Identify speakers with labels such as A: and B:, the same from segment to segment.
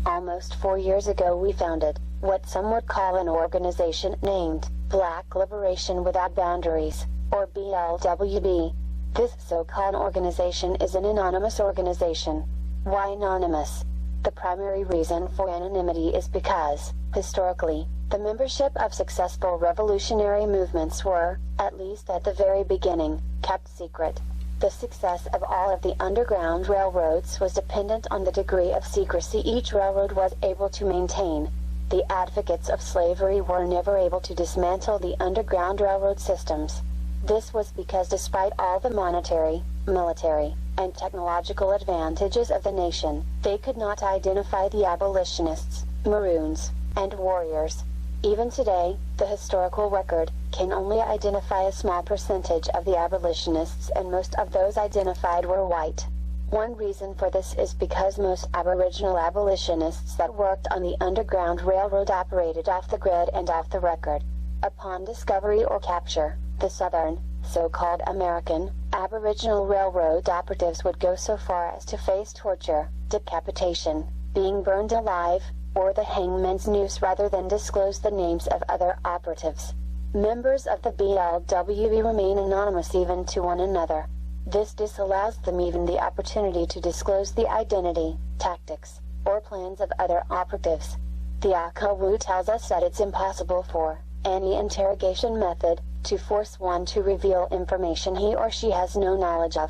A: Almost 4 years ago we founded what some would call an organization named Black Liberation Without Boundaries, or BLWB. This so-called organization is an anonymous organization. Why anonymous? The primary reason for anonymity is because, historically, the membership of successful revolutionary movements were, at least at the very beginning, kept secret. The success of all of the Underground Railroads was dependent on the degree of secrecy each railroad was able to maintain. The advocates of slavery were never able to dismantle the Underground Railroad systems. This was because despite all the monetary, military, and technological advantages of the nation, they could not identify the abolitionists, maroons, and warriors. Even today, the historical record can only identify a small percentage of the abolitionists, and most of those identified were white. One reason for this is because most Aboriginal abolitionists that worked on the Underground Railroad operated off the grid and off the record. Upon discovery or capture, the Southern, so-called American, Aboriginal Railroad operatives would go so far as to face torture, decapitation, being burned alive, or the hangman's noose rather than disclose the names of other operatives. Members of the BLWB remain anonymous even to one another. This disallows them even the opportunity to disclose the identity, tactics, or plans of other operatives. The Akawu tells us that it's impossible for any interrogation method to force one to reveal information he or she has no knowledge of.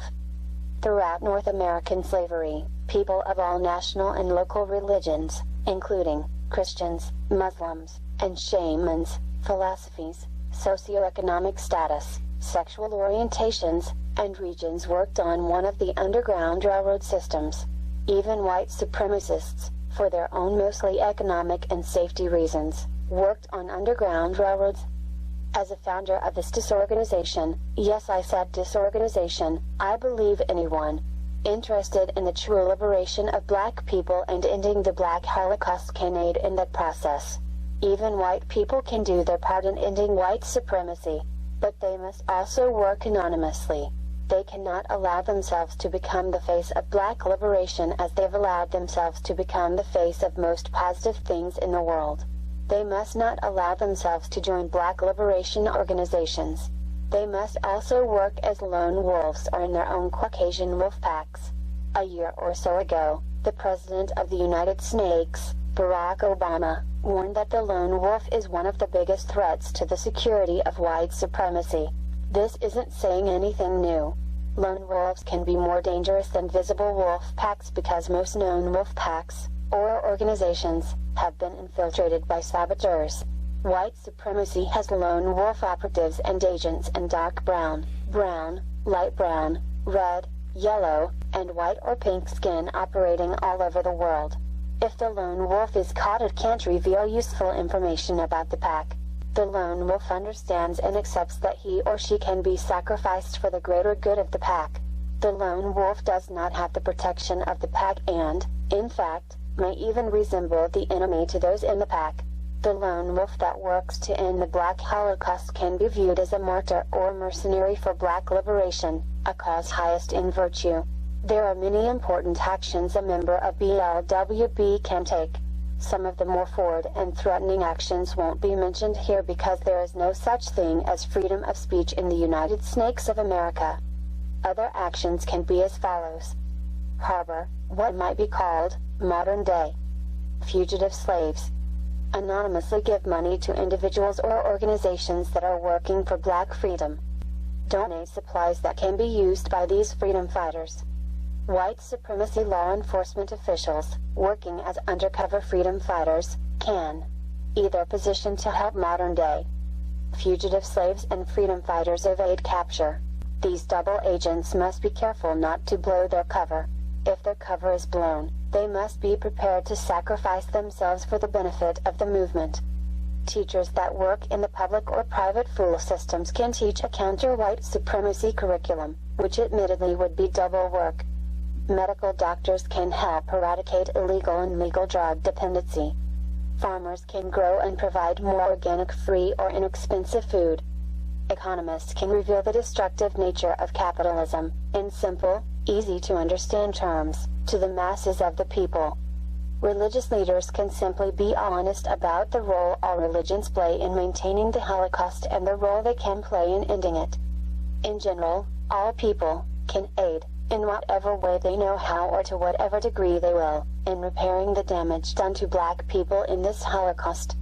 A: Throughout North American slavery, people of all national and local religions, including Christians, Muslims, and shamans, philosophies, socioeconomic status, sexual orientations, and regions worked on one of the Underground Railroad systems. Even white supremacists, for their own mostly economic and safety reasons, worked on Underground Railroads. As a founder of this disorganization, yes, I said disorganization, I believe anyone interested in the true liberation of black people and ending the Black Holocaust can aid in that process. Even white people can do their part in ending white supremacy, but they must also work anonymously. They cannot allow themselves to become the face of black liberation as they've allowed themselves to become the face of most positive things in the world. They must not allow themselves to join black liberation organizations. They must also work as lone wolves or in their own Caucasian wolf packs. A year or so ago, the President of the United States, Barack Obama, warned that the lone wolf is one of the biggest threats to the security of white supremacy. This isn't saying anything new. Lone wolves can be more dangerous than visible wolf packs because most known wolf packs, or organizations, have been infiltrated by saboteurs. White supremacy has lone wolf operatives and agents in dark brown, light brown, red, yellow, and white or pink skin operating all over the world. If the lone wolf is caught, it can't reveal useful information about the pack. The lone wolf understands and accepts that he or she can be sacrificed for the greater good of the pack. The lone wolf does not have the protection of the pack and, in fact, may even resemble the enemy to those in the pack. The lone wolf that works to end the Black Holocaust can be viewed as a martyr or mercenary for black liberation, a cause highest in virtue. There are many important actions a member of BLWB can take. Some of the more forward and threatening actions won't be mentioned here because there is no such thing as freedom of speech in the United States of America. Other actions can be as follows. Harbor, what might be called, modern day fugitive slaves. Anonymously give money to individuals or organizations that are working for black freedom. Donate supplies that can be used by these freedom fighters. White supremacy law enforcement officials, working as undercover freedom fighters, can either position to help modern-day fugitive slaves and freedom fighters evade capture. These double agents must be careful not to blow their cover. If their cover is blown, they must be prepared to sacrifice themselves for the benefit of the movement. Teachers that work in the public or private school systems can teach a counter-white supremacy curriculum, which admittedly would be double work. Medical doctors can help eradicate illegal and legal drug dependency. Farmers can grow and provide more organic, free, or inexpensive food. Economists can reveal the destructive nature of capitalism, in simple, easy-to-understand terms, to the masses of the people. Religious leaders can simply be honest about the role all religions play in maintaining the Holocaust and the role they can play in ending it. In general, all people can aid, in whatever way they know how or to whatever degree they will, in repairing the damage done to Black people in this Holocaust.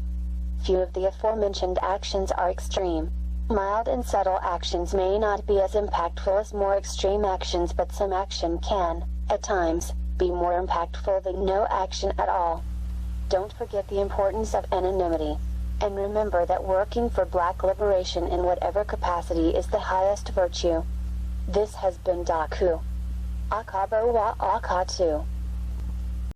A: Few of the aforementioned actions are extreme. Mild and subtle actions may not be as impactful as more extreme actions, but some action can, at times, be more impactful than no action at all. Don't forget the importance of anonymity. And remember that working for Black liberation in whatever capacity is the highest virtue. This has been Daku Akabo wa Akatu.